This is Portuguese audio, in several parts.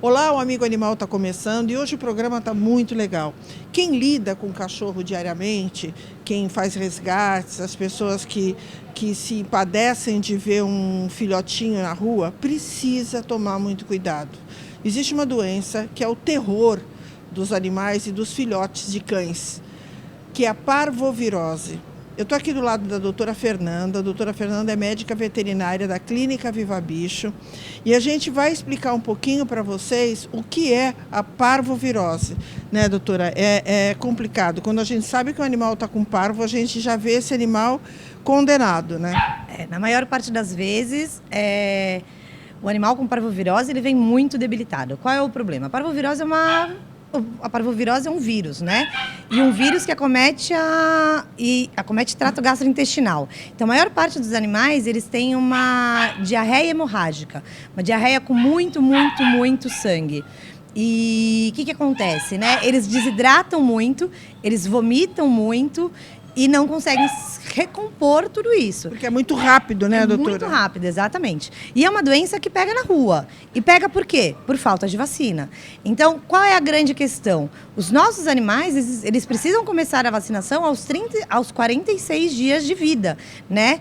Olá, o Amigo Animal está começando e hoje o programa está muito legal. Quem lida com cachorro diariamente, quem faz resgates, as pessoas que se padecem de ver um filhotinho na rua, precisa tomar muito cuidado. Existe uma doença que é o terror dos animais e dos filhotes de cães, que é a parvovirose. Eu estou aqui do lado da doutora Fernanda. A doutora Fernanda é médica veterinária da Clínica Viva Bicho e a gente vai explicar um pouquinho para vocês o que é a parvovirose. Né, doutora? É complicado. Quando a gente sabe que o animal está com parvo, a gente já vê esse animal condenado, né? Na maior parte das vezes, o animal com parvovirose ele vem muito debilitado. Qual é o problema? A parvovirose é um vírus, né? E um vírus que acomete trato gastrointestinal. Então, a maior parte dos animais, eles têm uma diarreia hemorrágica. Uma diarreia com muito sangue. E o que acontece, né? Eles desidratam muito, eles vomitam muito e não conseguem recompor tudo isso. Porque é muito rápido, né, doutora? Muito rápido, exatamente. E é uma doença que pega na rua. E pega por quê? Por falta de vacina. Então, qual é a grande questão? Os nossos animais, eles precisam começar a vacinação aos 46 dias de vida, né?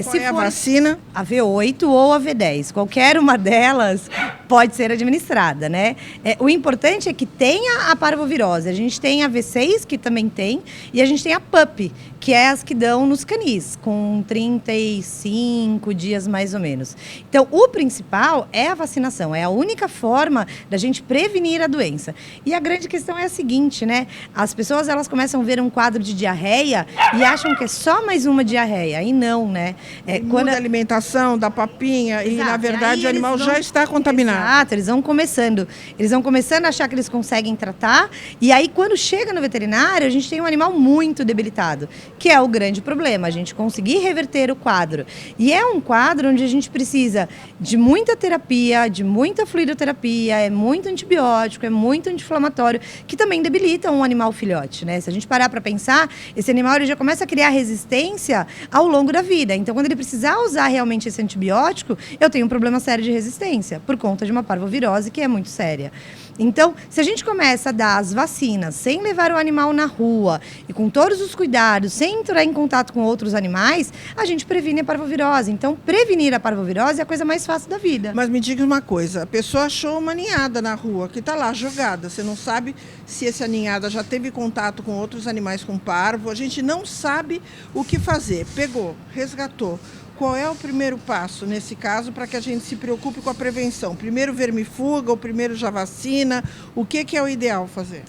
Qual é a vacina? A V8 ou a V10. Qualquer uma delas pode ser administrada, né? O importante é que tenha a parvovirose. A gente tem a V6, que também tem, e a gente tem a PUP, que é as que dão nos canis, com 35 dias mais ou menos. Então, o principal é a vacinação, é a única forma da gente prevenir a doença. E a grande questão é a seguinte, né? As pessoas, elas começam a ver um quadro de diarreia e acham que é só mais uma diarreia, e não, né? Quando a alimentação, da papinha, exato, e na verdade o animal já está contaminado. Exato, eles vão começando a achar que eles conseguem tratar, e aí quando chega no veterinário, a gente tem um animal muito debilitado, que é o grande problema, a gente conseguir reverter o quadro. E é um quadro onde a gente precisa de muita terapia, de muita fluidoterapia, é muito antibiótico, é muito anti-inflamatório, que também debilita um animal filhote, né? Se a gente parar para pensar, esse animal ele já começa a criar resistência ao longo da vida. Então, quando ele precisar usar realmente esse antibiótico, eu tenho um problema sério de resistência, por conta de uma parvovirose que é muito séria. Então, se a gente começa a dar as vacinas sem levar o animal na rua e com todos os cuidados, sem entrar em contato com outros animais, a gente previne a parvovirose. Então, prevenir a parvovirose é a coisa mais fácil da vida. Mas me diga uma coisa, a pessoa achou uma ninhada na rua, que está lá jogada. Você não sabe se essa ninhada já teve contato com outros animais com parvo. A gente não sabe o que fazer. Pegou, resgatou. Qual é o primeiro passo, nesse caso, para que a gente se preocupe com a prevenção? Primeiro vermifuga, ou primeiro já vacina? O que é o ideal fazer?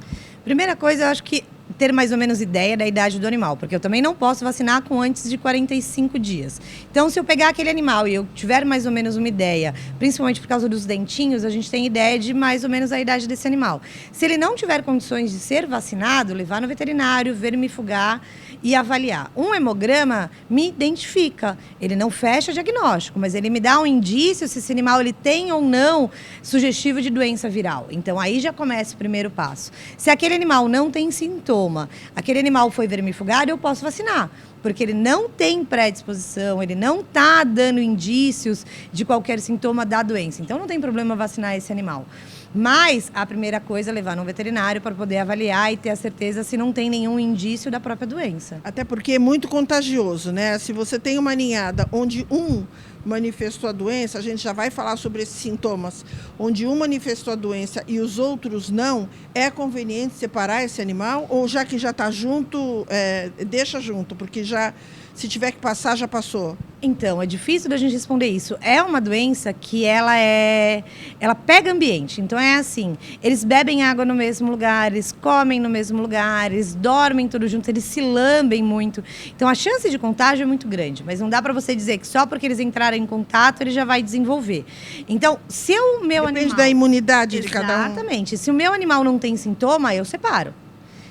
Primeira coisa, eu acho que ter mais ou menos ideia da idade do animal, porque eu também não posso vacinar com antes de 45 dias. Então, se eu pegar aquele animal e eu tiver mais ou menos uma ideia, principalmente por causa dos dentinhos, a gente tem ideia de mais ou menos a idade desse animal. Se ele não tiver condições de ser vacinado, levar no veterinário, vermifugar e avaliar. Um hemograma me identifica, ele não fecha diagnóstico, mas ele me dá um indício se esse animal ele tem ou não sugestivo de doença viral. Então, aí já começa o primeiro passo. Se aquele animal não tem sintoma, aquele animal foi vermifugado, eu posso vacinar, porque ele não tem predisposição, ele não está dando indícios de qualquer sintoma da doença. Então, não tem problema vacinar esse animal. Mas a primeira coisa é levar no veterinário para poder avaliar e ter a certeza se não tem nenhum indício da própria doença. Até porque é muito contagioso, né? Se você tem uma ninhada onde um manifestou a doença, a gente já vai falar sobre esses sintomas, onde um manifestou a doença e os outros não, é conveniente separar esse animal ou já que já está junto, deixa junto, porque já, se tiver que passar, já passou? Então, é difícil da gente responder isso. É uma doença que ela pega ambiente. Então, é assim, eles bebem água no mesmo lugar, eles comem no mesmo lugar, eles dormem todos juntos, eles se lambem muito. Então, a chance de contágio é muito grande, mas não dá para você dizer que só porque eles entraram em contato, ele já vai desenvolver. Então, se o meu animal... Depende da imunidade de cada um. Exatamente. Se o meu animal não tem sintoma, eu separo.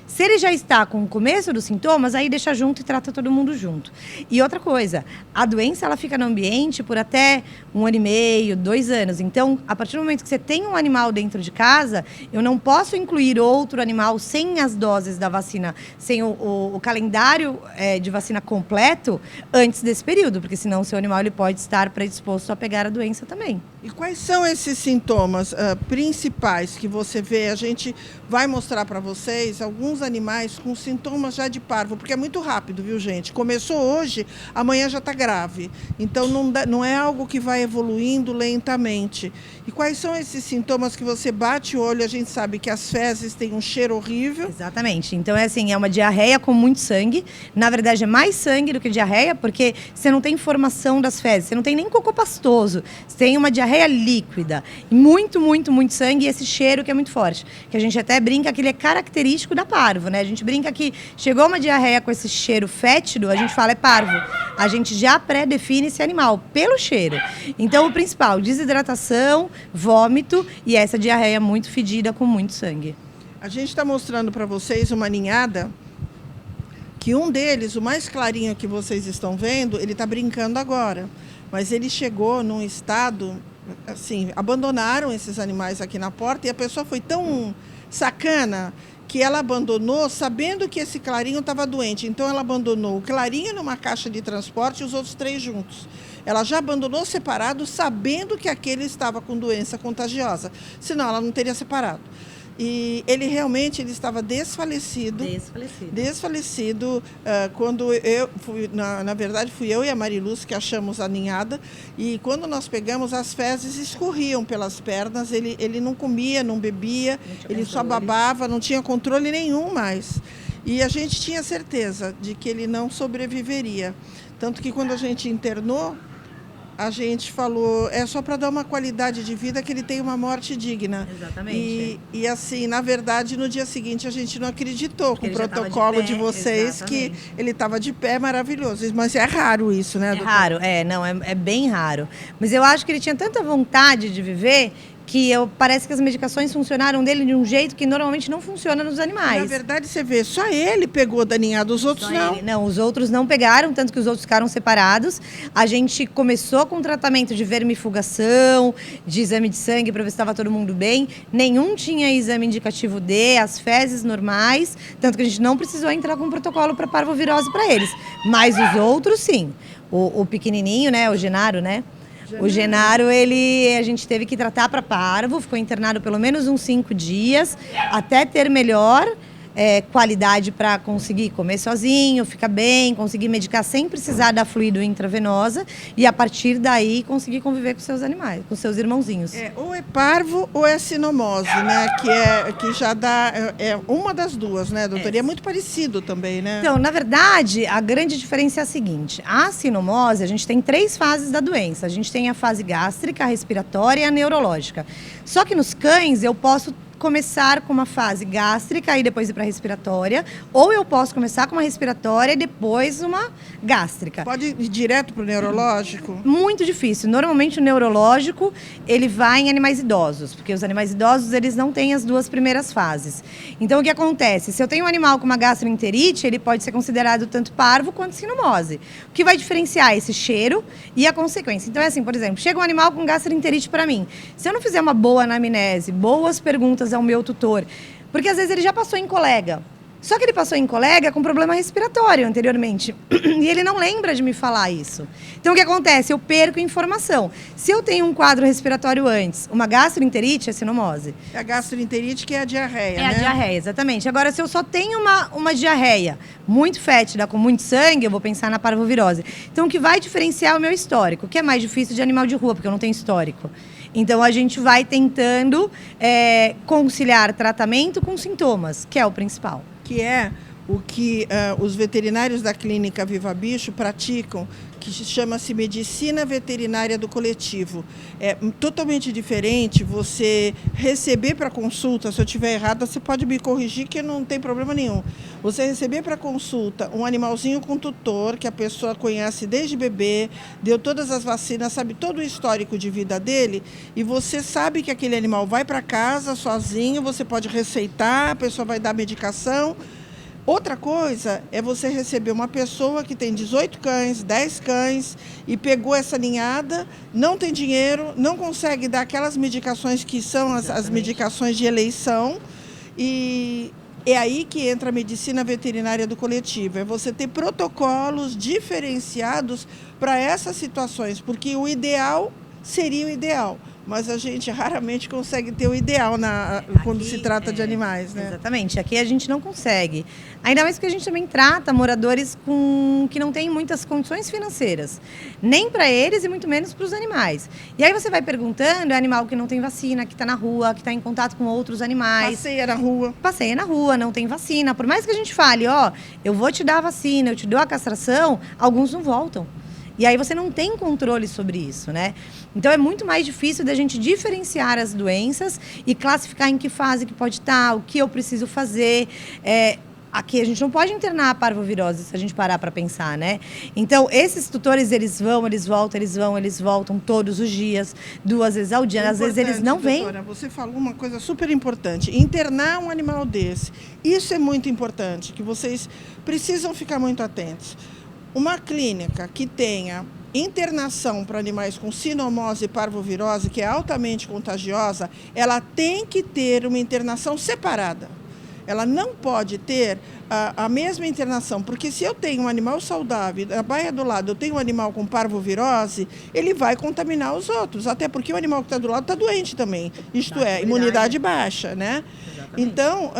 Se ele já está com o começo dos sintomas, aí deixa junto e trata todo mundo junto. E outra coisa, a doença ela fica no ambiente por até 1 ano e meio, 2 anos. Então, a partir do momento que você tem um animal dentro de casa, eu não posso incluir outro animal sem as doses da vacina, sem o calendário de vacina completo antes desse período, porque senão o seu animal ele pode estar predisposto a pegar a doença também. E quais são esses sintomas principais que você vê? A gente vai mostrar para vocês alguns animais com sintomas já de parvo, porque é muito rápido, viu, gente? Começou hoje, amanhã já está grave. Então, não é algo que vai evoluindo lentamente. E quais são esses sintomas que você bate o olho, a gente sabe que as fezes têm um cheiro horrível? Exatamente. Então, é uma diarreia com muito sangue. Na verdade, é mais sangue do que diarreia, porque você não tem formação das fezes, você não tem nem cocô pastoso. Você tem uma diarreia líquida, e muito, muito, muito sangue, e esse cheiro que é muito forte, que a gente até brinca que ele é característico da parvo, né? A gente brinca que chegou uma diarreia com esse cheiro fétido, a gente fala é parvo. A gente já pré-define esse animal pelo cheiro. Então, o principal, desidratação, vômito e essa diarreia muito fedida com muito sangue. A gente está mostrando para vocês uma ninhada que um deles, o mais clarinho que vocês estão vendo, ele está brincando agora, mas ele chegou num estado assim, abandonaram esses animais aqui na porta e a pessoa foi tão sacana que ela abandonou sabendo que esse clarinho estava doente. Então ela abandonou o clarinho numa caixa de transporte e os outros 3 juntos. Ela já abandonou separado sabendo que aquele estava com doença contagiosa. Senão ela não teria separado. E ele realmente estava desfalecido. Quando eu fui, na verdade, fui eu e a Mariluz que achamos a ninhada. E quando nós pegamos, as fezes escorriam pelas pernas. Ele não comia, não bebia, ele só babava, não tinha controle nenhum mais. E a gente tinha certeza de que ele não sobreviveria. Tanto que quando a gente internou, a gente falou, é só para dar uma qualidade de vida que ele tem uma morte digna. Exatamente. E assim, na verdade, no dia seguinte a gente não acreditou com o protocolo de vocês, que ele estava de pé, maravilhoso. Mas é raro isso, né, doutora? É raro, é bem raro. Mas eu acho que ele tinha tanta vontade de viver que parece que as medicações funcionaram dele de um jeito que normalmente não funciona nos animais. Na verdade, você vê, só ele pegou da ninhada, os outros não. Não, os outros não pegaram, tanto que os outros ficaram separados. A gente começou com tratamento de vermifugação, de exame de sangue para ver se estava todo mundo bem. Nenhum tinha exame indicativo D, as fezes normais, tanto que a gente não precisou entrar com um protocolo para parvovirose para eles. Mas os outros, sim. O pequenininho, né, o Genaro, né? O Genaro, a gente teve que tratar para parvo, ficou internado pelo menos uns 5 dias, até ter melhor qualidade para conseguir comer sozinho, ficar bem, conseguir medicar sem precisar dar fluido intravenosa e a partir daí conseguir conviver com seus animais, com seus irmãozinhos. Ou é parvo ou é sinomose, né? Que já dá, uma das duas, né, doutora? E é muito parecido também, né? Então, na verdade, a grande diferença é a seguinte, a sinomose, a gente tem 3 fases da doença, a gente tem a fase gástrica, a respiratória e a neurológica. Só que nos cães eu posso começar com uma fase gástrica e depois ir para respiratória, ou eu posso começar com uma respiratória e depois uma gástrica. Pode ir direto para o neurológico? Muito difícil. Normalmente o neurológico, ele vai em animais idosos, porque os animais idosos, eles não têm as 2 primeiras fases. Então, o que acontece? Se eu tenho um animal com uma gastroenterite, ele pode ser considerado tanto parvo quanto sinomose. O que vai diferenciar esse cheiro e a consequência. Então, é assim, por exemplo, chega um animal com gastroenterite para mim. Se eu não fizer uma boa anamnese, boas perguntas ao meu tutor, porque às vezes ele já passou em colega, só que ele passou em colega com problema respiratório anteriormente e ele não lembra de me falar isso. Então o que acontece? Eu perco informação. Se eu tenho um quadro respiratório antes, uma gastroenterite é sinomose. É a gastroenterite que é a diarreia, né? É a diarreia, exatamente. Agora, se eu só tenho uma diarreia muito fétida, com muito sangue, eu vou pensar na parvovirose. Então o que vai diferenciar é o meu histórico, que é mais difícil de animal de rua, porque eu não tenho histórico. Então, a gente vai tentando conciliar tratamento com sintomas, que é o principal. Que é o que os veterinários da clínica Viva Bicho praticam, que chama-se medicina veterinária do coletivo. É totalmente diferente você receber para consulta, se eu estiver errada, você pode me corrigir que não tem problema nenhum. Você receber para consulta um animalzinho com tutor, que a pessoa conhece desde bebê, deu todas as vacinas, sabe todo o histórico de vida dele, e você sabe que aquele animal vai para casa sozinho, você pode receitar, a pessoa vai dar medicação. Outra coisa é você receber uma pessoa que tem 18 cães, 10 cães e pegou essa ninhada, não tem dinheiro, não consegue dar aquelas medicações que são as medicações de eleição, e é aí que entra a medicina veterinária do coletivo. É você ter protocolos diferenciados para essas situações, porque o ideal seria o ideal. mas a gente raramente consegue ter o ideal quando se trata de animais, né? Exatamente, aqui a gente não consegue. Ainda mais porque a gente também trata moradores que não têm muitas condições financeiras, nem para eles e muito menos para os animais. E aí você vai perguntando, é animal que não tem vacina, que está na rua, que está em contato com outros animais. Passeia na rua. Passeia na rua, não tem vacina. Por mais que a gente fale, eu vou te dar a vacina, eu te dou a castração, alguns não voltam. E aí você não tem controle sobre isso, né? Então é muito mais difícil da gente diferenciar as doenças e classificar em que fase que pode estar, o que eu preciso fazer. Aqui a gente não pode internar a parvovirose se a gente parar para pensar, né? Então, esses tutores, eles voltam todos os dias, 2 vezes ao dia. Às vezes eles não vêm. Doutora, você falou uma coisa super importante. Internar um animal desse. Isso é muito importante, que vocês precisam ficar muito atentos. Uma clínica que tenha internação para animais com sinomose e parvovirose, que é altamente contagiosa, ela tem que ter uma internação separada. Ela não pode ter a mesma internação, porque se eu tenho um animal saudável, na baia do lado eu tenho um animal com parvovirose, ele vai contaminar os outros, até porque o animal que está do lado está doente também, isto é, imunidade baixa, né? Exatamente. Então,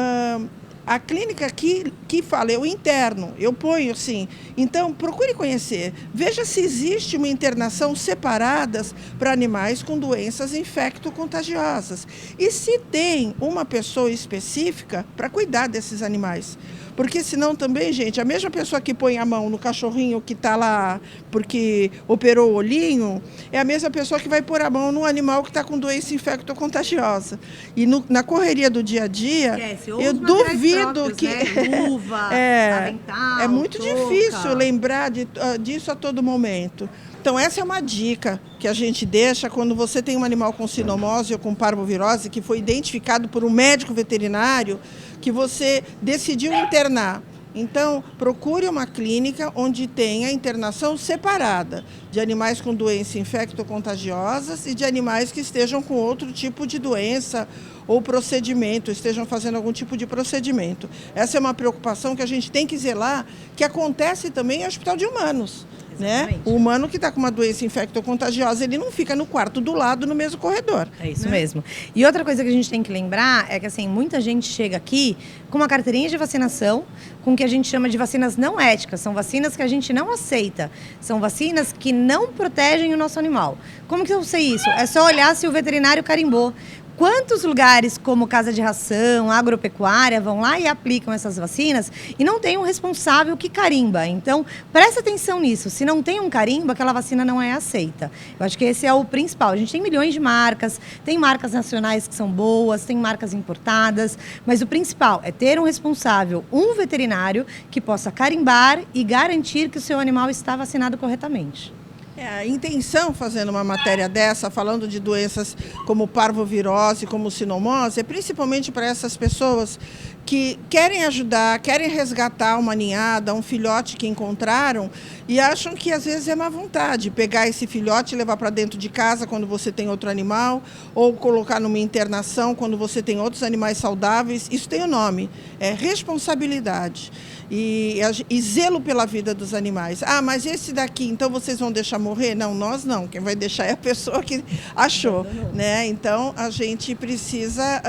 a clínica que fala, eu interno, eu ponho assim. Então, procure conhecer. Veja se existe uma internação separadas para animais com doenças infecto-contagiosas. E se tem uma pessoa específica para cuidar desses animais. Porque senão também, gente, a mesma pessoa que põe a mão no cachorrinho que está lá porque operou o olhinho, é a mesma pessoa que vai pôr a mão no animal que está com doença infecto-contagiosa. E na correria do dia a dia, eu duvido que... Né? Luva, avental, é muito touca. Difícil lembrar disso a todo momento. Então, essa é uma dica que a gente deixa quando você tem um animal com sinomose ou com parvovirose que foi identificado por um médico veterinário que você decidiu internar. Então, procure uma clínica onde tenha internação separada de animais com doenças infecto-contagiosas e de animais que estejam com outro tipo de doença ou procedimento, estejam fazendo algum tipo de procedimento. Essa é uma preocupação que a gente tem que zelar, que acontece também em hospital de humanos. Né? O humano que está com uma doença infecto-contagiosa, ele não fica no quarto do lado, no mesmo corredor. É isso mesmo. E outra coisa que a gente tem que lembrar é que assim, muita gente chega aqui com uma carteirinha de vacinação, com o que a gente chama de vacinas não éticas. São vacinas que a gente não aceita. São vacinas que não protegem o nosso animal. Como que eu sei isso? É só olhar se o veterinário carimbou. Quantos lugares, como casa de ração, agropecuária, vão lá e aplicam essas vacinas e não tem um responsável que carimba? Então, presta atenção nisso. Se não tem um carimbo, aquela vacina não é aceita. Eu acho que esse é o principal. A gente tem milhões de marcas, tem marcas nacionais que são boas, tem marcas importadas, mas o principal é ter um responsável, um veterinário, que possa carimbar e garantir que o seu animal está vacinado corretamente. A intenção, fazendo uma matéria dessa, falando de doenças como parvovirose, como sinomose, é principalmente para essas pessoas que querem ajudar, querem resgatar uma ninhada, um filhote que encontraram e acham que às vezes é má vontade pegar esse filhote e levar para dentro de casa quando você tem outro animal ou colocar numa internação quando você tem outros animais saudáveis. Isso tem o nome, é responsabilidade. E zelo pela vida dos animais. Ah, mas esse daqui, então vocês vão deixar morrer? Não, nós não. Quem vai deixar é a pessoa que achou, né? Então, a gente precisa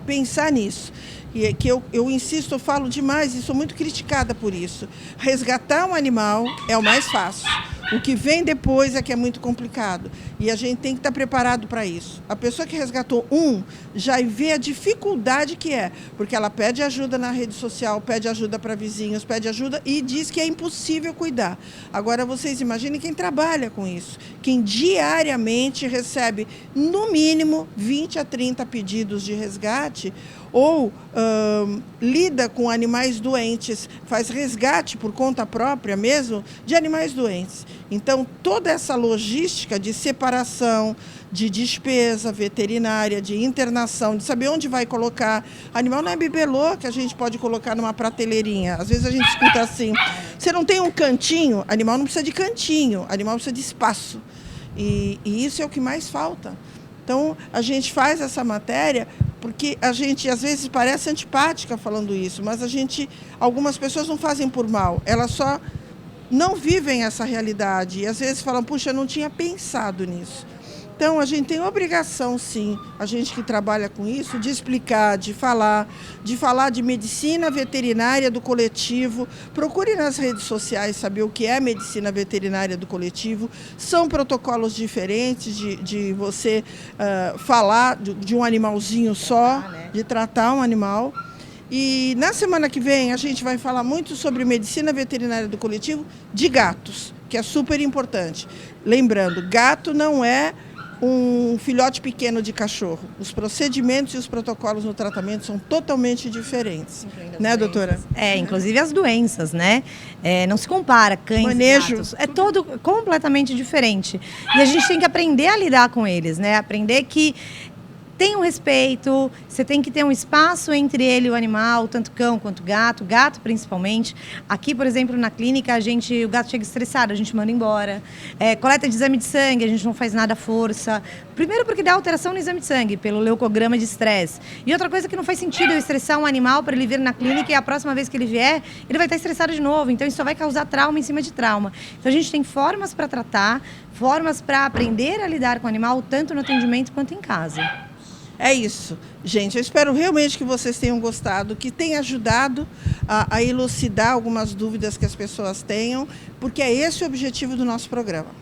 pensar nisso. E que eu insisto, eu falo demais e sou muito criticada por isso. Resgatar um animal é o mais fácil. O que vem depois é que é muito complicado. E a gente tem que estar preparado para isso. A pessoa que resgatou já vê a dificuldade que é. Porque ela pede ajuda na rede social, pede ajuda para vizinhos, pede ajuda e diz que é impossível cuidar. Agora, vocês imaginem quem trabalha com isso. Quem diariamente recebe, no mínimo, 20 a 30 pedidos de resgate ou lida com animais doentes, faz resgate por conta própria mesmo de animais doentes. Então, toda essa logística de separação, de despesa veterinária, de internação, de saber onde vai colocar. Animal não é bibelô que a gente pode colocar numa prateleirinha. Às vezes a gente escuta assim, você não tem um cantinho? Animal não precisa de cantinho, animal precisa de espaço. E isso é o que mais falta. Então, a gente faz essa matéria porque a gente, às vezes, parece antipática falando isso, mas algumas pessoas não fazem por mal, elas só não vivem essa realidade. E, às vezes, falam, puxa, eu não tinha pensado nisso. Então, a gente tem obrigação, sim, a gente que trabalha com isso, de explicar, de falar de medicina veterinária do coletivo. Procure nas redes sociais saber o que é medicina veterinária do coletivo. São protocolos diferentes de você falar de um animalzinho só, de tratar um animal. E na semana que vem a gente vai falar muito sobre medicina veterinária do coletivo de gatos, que é super importante. Lembrando, gato não é um filhote pequeno de cachorro. Os procedimentos e os protocolos no tratamento são totalmente diferentes. Né, doutora? Inclusive as doenças, né? Não se compara cães Manejo. e gatos. É todo completamente diferente. E a gente tem que aprender a lidar com eles, né? Aprender que tem um respeito, você tem que ter um espaço entre ele e o animal, tanto cão quanto gato principalmente. Aqui, por exemplo, na clínica, o gato chega estressado, a gente manda embora. Coleta de exame de sangue, a gente não faz nada à força. Primeiro porque dá alteração no exame de sangue, pelo leucograma de estresse. E outra coisa que não faz sentido eu estressar um animal para ele vir na clínica e a próxima vez que ele vier, ele vai estar estressado de novo. Então isso só vai causar trauma em cima de trauma. Então a gente tem formas para tratar, formas para aprender a lidar com o animal, tanto no atendimento quanto em casa. É isso, gente. Eu espero realmente que vocês tenham gostado, que tenha ajudado a elucidar algumas dúvidas que as pessoas tenham, porque é esse o objetivo do nosso programa.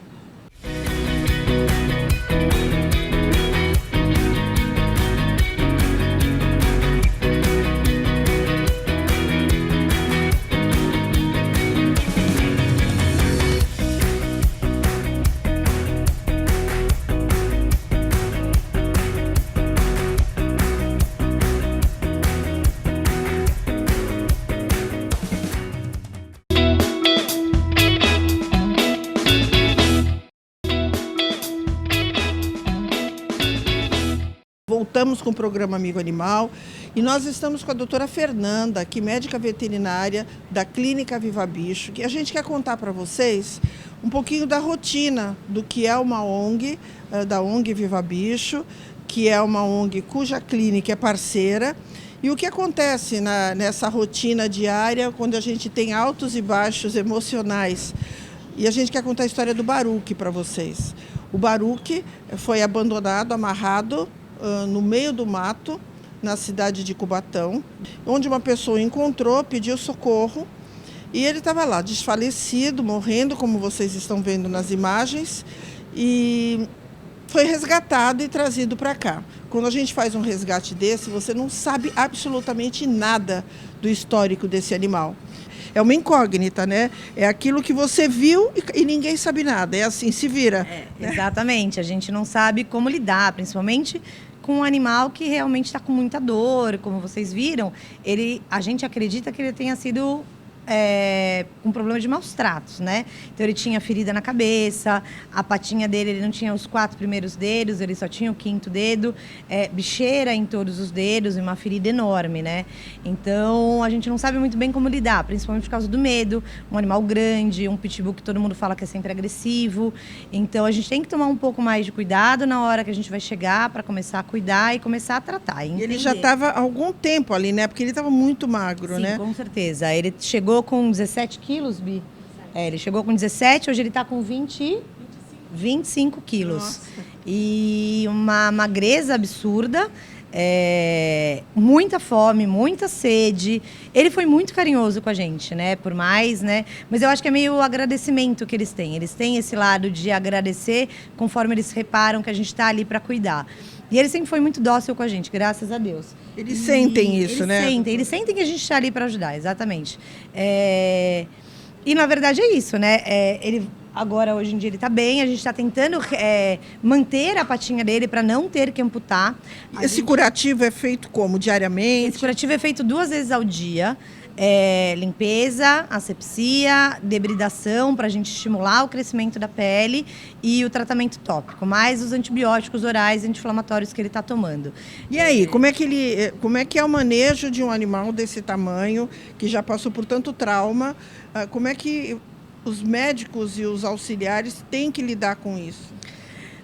Voltamos com o programa Amigo Animal e nós estamos com a doutora Fernanda, que é médica veterinária da Clínica Viva Bicho, que a gente quer contar para vocês um pouquinho da rotina do que é uma ONG, da ONG Viva Bicho, que é uma ONG cuja clínica é parceira, e o que acontece nessa rotina diária quando a gente tem altos e baixos emocionais. E a gente quer contar a história do Baruque para vocês. O Baruque foi abandonado, amarrado, no meio do mato, na cidade de Cubatão, onde uma pessoa encontrou, pediu socorro, e ele estava lá, desfalecido, morrendo, como vocês estão vendo nas imagens, e foi resgatado e trazido para cá. Quando a gente faz um resgate desse, você não sabe absolutamente nada do histórico desse animal. É uma incógnita, né? É aquilo que você viu e ninguém sabe nada. É assim, se vira. Exatamente. A gente não sabe como lidar, principalmente com um animal que realmente está com muita dor. Como vocês viram, a gente acredita que ele tenha sido com problema de maus tratos, né? Então ele tinha ferida na cabeça, a patinha dele, ele não tinha os 4 primeiros dedos, ele só tinha o 5º dedo, bicheira em todos os dedos e uma ferida enorme, né? Então a gente não sabe muito bem como lidar, principalmente por causa do medo, um animal grande, um pitbull que todo mundo fala que é sempre agressivo. Então a gente tem que tomar um pouco mais de cuidado na hora que a gente vai chegar para começar a cuidar e começar a tratar. E ele já estava há algum tempo ali, né? Porque ele estava muito magro, sim, né? Com certeza. Ele chegou com 17 quilos, Bi? Ele chegou com 17, hoje ele está com 25 quilos. Nossa. E uma magreza absurda, muita fome, muita sede. Ele foi muito carinhoso com a gente, né? Por mais, né? Mas eu acho que é meio o agradecimento que eles têm. Eles têm esse lado de agradecer conforme eles reparam que a gente está ali para cuidar. E ele sempre foi muito dócil com a gente, graças a Deus. Eles sentem isso, né? Eles sentem que a gente está ali para ajudar, exatamente. E, na verdade, é isso, né? Agora, hoje em dia, ele está bem. A gente está tentando manter a patinha dele para não ter que amputar. Esse curativo é feito como? Diariamente? Esse curativo é feito 2 vezes ao dia. Limpeza, asepsia, debridação para a gente estimular o crescimento da pele e o tratamento tópico, mais os antibióticos orais anti-inflamatórios que ele está tomando. E aí, como é que é o manejo de um animal desse tamanho, que já passou por tanto trauma? Como é que os médicos e os auxiliares têm que lidar com isso?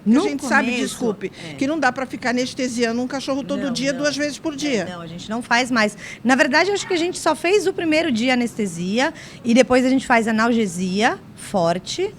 A gente sabe, desculpe, que não dá para ficar anestesiando um cachorro todo dia, 2 vezes por dia. Não, a gente não faz mais. Na verdade, eu acho que a gente só fez o primeiro dia anestesia e depois a gente faz analgesia forte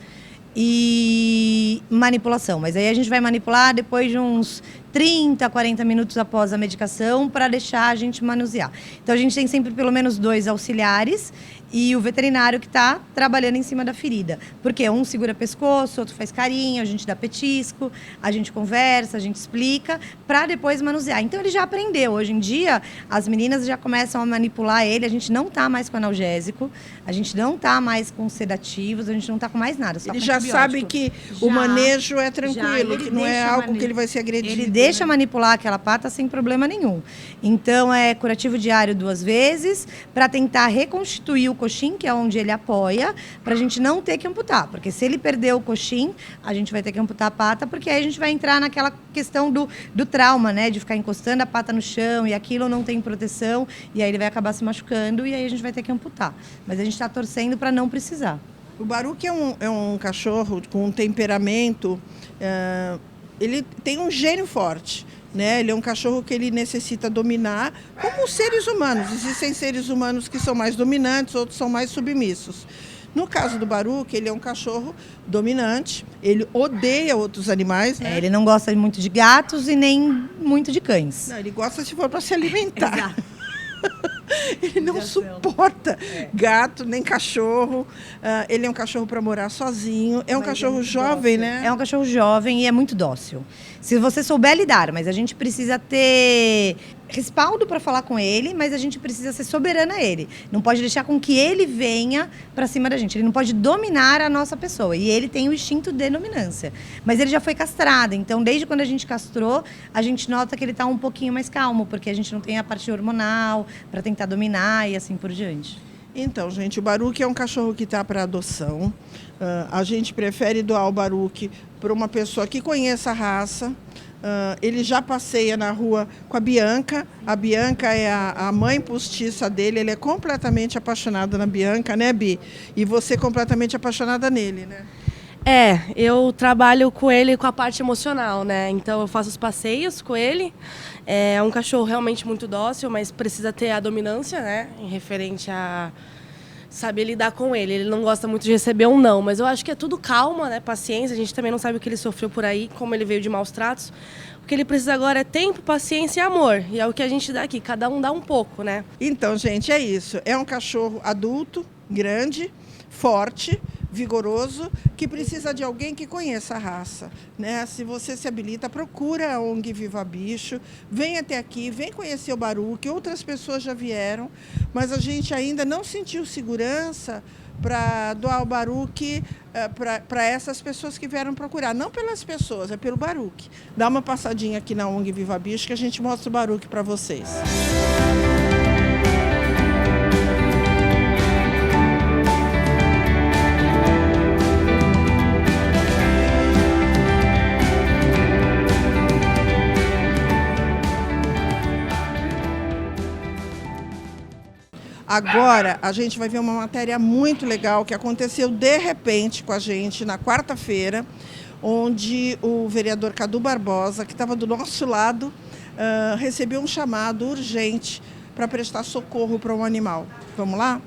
e manipulação. Mas aí a gente vai manipular depois de uns 30, 40 minutos após a medicação para deixar a gente manusear. Então a gente tem sempre pelo menos 2 auxiliares e o veterinário que está trabalhando em cima da ferida. Porque um segura pescoço, outro faz carinho, a gente dá petisco, a gente conversa, a gente explica, para depois manusear. Então ele já aprendeu. Hoje em dia, as meninas já começam a manipular ele, a gente não está mais com analgésico, a gente não está mais com sedativos, a gente não está com mais nada. Só ele com já antibiótico. sabe que o manejo é tranquilo, que não é algo que ele vai ser agredido. Ele deixa manipular aquela pata sem problema nenhum. Então, é curativo diário 2 vezes, para tentar reconstituir o coxim, que é onde ele apoia, para a gente não ter que amputar. Porque se ele perder o coxim, a gente vai ter que amputar a pata, porque aí a gente vai entrar naquela questão do trauma, né? De ficar encostando a pata no chão e aquilo não tem proteção, e aí ele vai acabar se machucando, e aí a gente vai ter que amputar. Mas a gente está torcendo para não precisar. O Baruch é um cachorro com um temperamento, ele tem um gênio forte, né? Ele é um cachorro que ele necessita dominar, como os seres humanos. Existem seres humanos que são mais dominantes, outros são mais submissos. No caso do Baruch, ele é um cachorro dominante, ele odeia outros animais, né? Ele não gosta muito de gatos e nem muito de cães. Não, ele gosta se for para se alimentar. Exato. Ele não suporta gato, nem cachorro. Ele é um cachorro para morar sozinho. É um cachorro jovem, né? É um cachorro jovem e é muito dócil. Se você souber lidar, mas a gente precisa ter respaldo para falar com ele, mas a gente precisa ser soberana a ele. Não pode deixar com que ele venha para cima da gente. Ele não pode dominar a nossa pessoa. E ele tem o instinto de dominância. Mas ele já foi castrado. Então, desde quando a gente castrou, a gente nota que ele está um pouquinho mais calmo, porque a gente não tem a parte hormonal para tentar dominar e assim por diante. Então, gente, o Baruch é um cachorro que está para adoção. A gente prefere doar o Baruch para uma pessoa que conheça a raça. Ele já passeia na rua com a Bianca. A Bianca é a mãe postiça dele. Ele é completamente apaixonado na Bianca, né, Bi? E você completamente apaixonada nele, né? Eu trabalho com ele com a parte emocional, né? Então eu faço os passeios com ele. É um cachorro realmente muito dócil, mas precisa ter a dominância, né? Em referente a saber lidar com ele. Ele não gosta muito de receber um não, mas eu acho que é tudo calma, né? Paciência. A gente também não sabe o que ele sofreu por aí, como ele veio de maus tratos. O que ele precisa agora é tempo, paciência e amor. E é o que a gente dá aqui, cada um dá um pouco, né? Então, gente, é isso. É um cachorro adulto, grande, forte, vigoroso, que precisa de alguém que conheça a raça, né? Se você se habilita, procura a ONG Viva Bicho, vem até aqui, vem conhecer o Baruch. Outras pessoas já vieram, mas a gente ainda não sentiu segurança para doar o Baruch para essas pessoas que vieram procurar. Não pelas pessoas, é pelo Baruch. Dá uma passadinha aqui na ONG Viva Bicho que a gente mostra o Baruch para vocês. Agora, a gente vai ver uma matéria muito legal que aconteceu de repente com a gente na quarta-feira, onde o vereador Cadu Barbosa, que estava do nosso lado, recebeu um chamado urgente para prestar socorro para um animal. Vamos lá?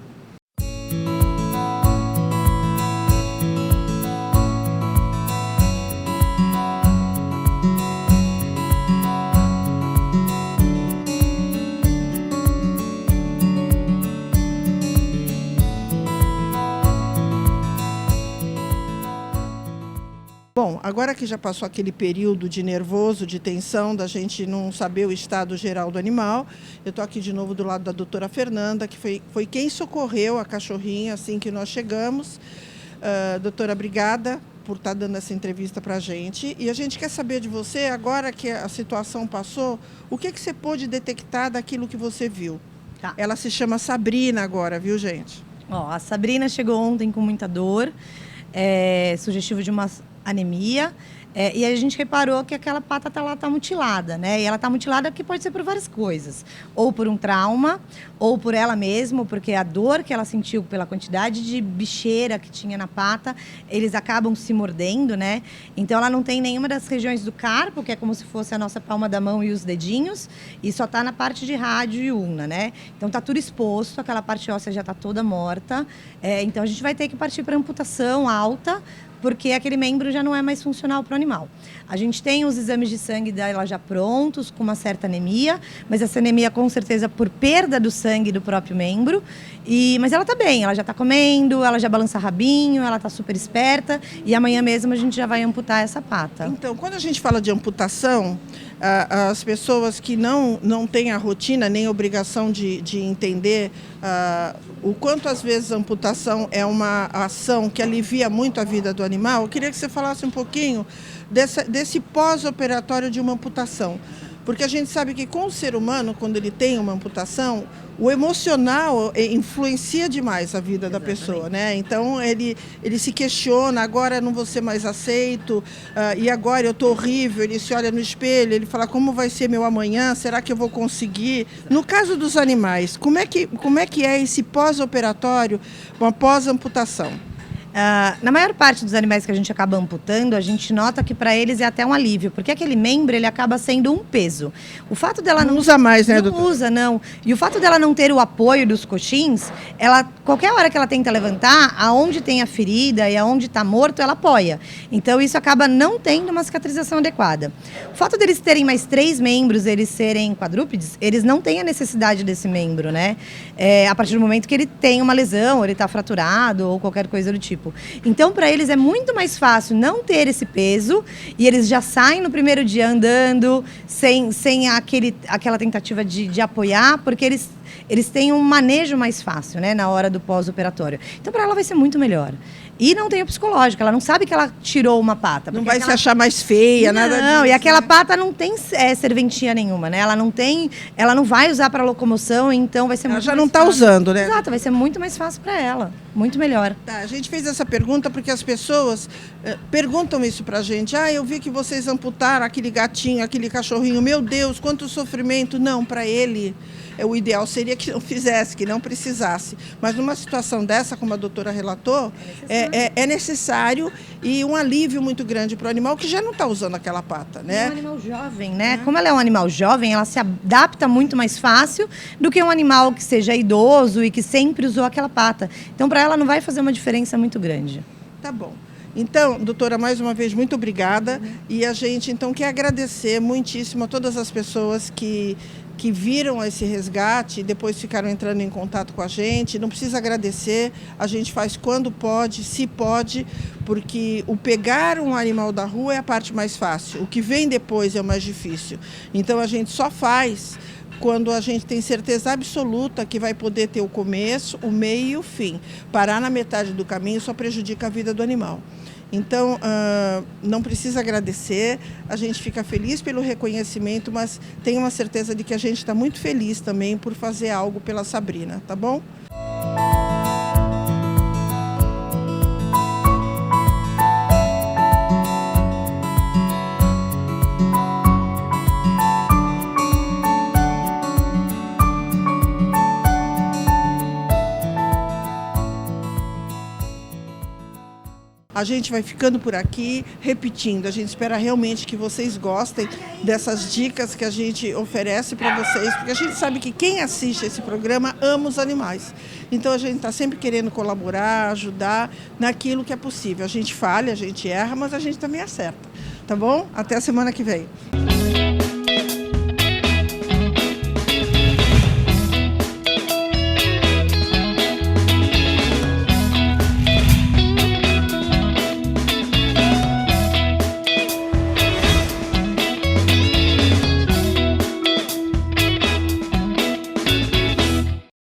Bom, agora que já passou aquele período de nervoso, de tensão, da gente não saber o estado geral do animal, eu estou aqui de novo do lado da doutora Fernanda, que foi quem socorreu a cachorrinha assim que nós chegamos. Doutora, obrigada por estar dando essa entrevista para a gente. E a gente quer saber de você, agora que a situação passou, o que você pôde detectar daquilo que você viu? Tá. Ela se chama Sabrina agora, viu, gente? A Sabrina chegou ontem com muita dor, sugestivo de uma anemia, e a gente reparou que aquela pata tá mutilada, né? E ela tá mutilada que pode ser por várias coisas. Ou por um trauma, ou por ela mesma, porque a dor que ela sentiu pela quantidade de bicheira que tinha na pata, eles acabam se mordendo, né? Então ela não tem nenhuma das regiões do carpo, que é como se fosse a nossa palma da mão e os dedinhos, e só tá na parte de rádio e ulna, né? Então tá tudo exposto, aquela parte óssea já tá toda morta. Então a gente vai ter que partir para amputação alta, porque aquele membro já não é mais funcional para o animal. A gente tem os exames de sangue dela já prontos, com uma certa anemia, mas essa anemia com certeza por perda do sangue do próprio membro. Mas ela está bem, ela já está comendo, ela já balança rabinho, ela está super esperta e amanhã mesmo a gente já vai amputar essa pata. Então, quando a gente fala de amputação, as pessoas que não têm a rotina nem a obrigação de entender o quanto às vezes a amputação é uma ação que alivia muito a vida do animal, eu queria que você falasse um pouquinho desse pós-operatório de uma amputação. Porque a gente sabe que com o ser humano, quando ele tem uma amputação, o emocional influencia demais a vida da pessoa, né? Então ele se questiona, agora eu não vou ser mais aceito, e agora eu estou horrível, ele se olha no espelho, ele fala, como vai ser meu amanhã, será que eu vou conseguir? No caso dos animais, como é que é esse pós-operatório, uma pós-amputação? Na maior parte dos animais que a gente acaba amputando, a gente nota que para eles é até um alívio, porque aquele membro ele acaba sendo um peso. O fato dela não usa mais, né, não doutor? Usa, não. E o fato dela não ter o apoio dos coxins, qualquer hora que ela tenta levantar, aonde tem a ferida e aonde está morto, ela apoia. Então isso acaba não tendo uma cicatrização adequada. O fato deles terem mais 3 membros, eles serem quadrúpedes, eles não têm a necessidade desse membro, né? A partir do momento que ele tem uma lesão, ou ele está fraturado ou qualquer coisa do tipo. Então, para eles é muito mais fácil não ter esse peso e eles já saem no primeiro dia andando, sem aquela tentativa de apoiar, porque eles têm um manejo mais fácil, né, na hora do pós-operatório. Então, para ela vai ser muito melhor. E não tem o psicológico, ela não sabe que ela tirou uma pata. Não vai se achar mais feia, nada disso. Não, e aquela pata não tem serventia nenhuma, né? Ela não vai usar para locomoção, então vai ser muito mais fácil. Ela já não está usando, né? Exato, vai ser muito mais fácil para ela, muito melhor. Tá, a gente fez essa pergunta porque as pessoas perguntam isso pra gente. Eu vi que vocês amputaram aquele gatinho, aquele cachorrinho. Meu Deus, quanto sofrimento. Não, para ele, o ideal seria que não fizesse, que não precisasse. Mas numa situação dessa, como a doutora relatou, é necessário e um alívio muito grande para o animal que já não está usando aquela pata, né? É um animal jovem, né? Como ela é um animal jovem, ela se adapta muito mais fácil do que um animal que seja idoso e que sempre usou aquela pata. Então, para ela não vai fazer uma diferença muito grande. Tá bom. Então, doutora, mais uma vez, muito obrigada. E a gente, então, quer agradecer muitíssimo a todas as pessoas que viram esse resgate e depois ficaram entrando em contato com a gente. Não precisa agradecer, a gente faz quando pode, se pode, porque o pegar um animal da rua é a parte mais fácil, o que vem depois é o mais difícil. Então a gente só faz quando a gente tem certeza absoluta que vai poder ter o começo, o meio e o fim. Parar na metade do caminho só prejudica a vida do animal. Então, não precisa agradecer, a gente fica feliz pelo reconhecimento, mas tenho uma certeza de que a gente está muito feliz também por fazer algo pela Sabrina, tá bom? A gente vai ficando por aqui, repetindo, a gente espera realmente que vocês gostem dessas dicas que a gente oferece para vocês, porque a gente sabe que quem assiste esse programa ama os animais. Então a gente está sempre querendo colaborar, ajudar naquilo que é possível. A gente falha, a gente erra, mas a gente também acerta, tá bom? Até a semana que vem.